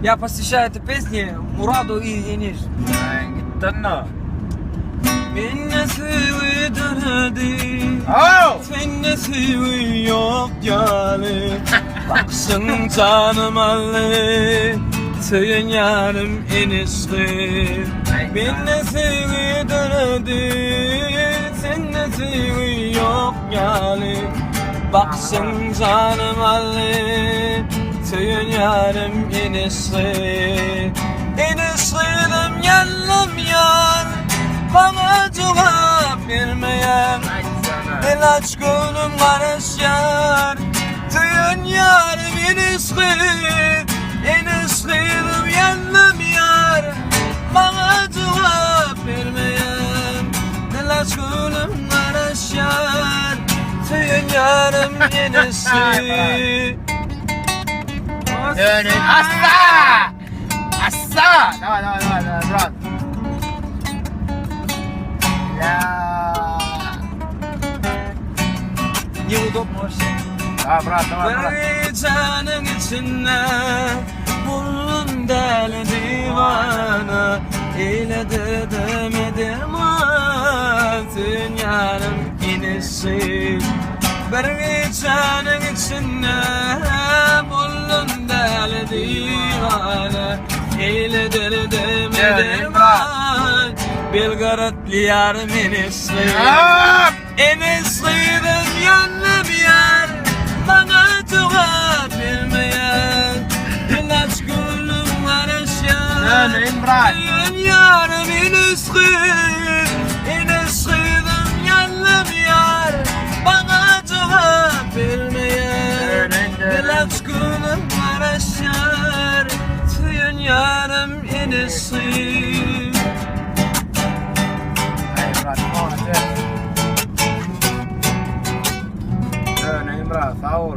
Я посвящаю эту песню Мураду и Ениш. Gittana. Minnesi dönerdi, Oh! sennesi yok yani. Baksın canım alle, tüyün yarım enişte. Minnesi dönerdi, sennesi yok yani. Baksın canım alle, tüyün yarım enişte. Eniştedim yanım yar, bana cevap vermeyen. İlaç gönlüm karış yar, tüyün yarım eniştedim yanım yar, bana cevap vermeyen. İlaç gönlüm karış yar, tüyün yarım enişte. Dönün assa! Assa! Давай, брат. Неудобно вообще. Давай, брат. Canın içinde buldum deli divana, ile de demedim atın yarım inişi. Bir canın içinde buldum deli divana, ile de demedim atın Belgradlı yarım inişi. Enişteydim yanım yar, bana cevap vermeyen. İlaç gülüm karış yar, Dönün bırak. tüyün yarım enişteydim yanım yar, bana cevap vermeyen. İlaç gülüm karış yar, tüyün yarım enişteydim. Hey, brат, молодец. Dönün bırak, sağ ol.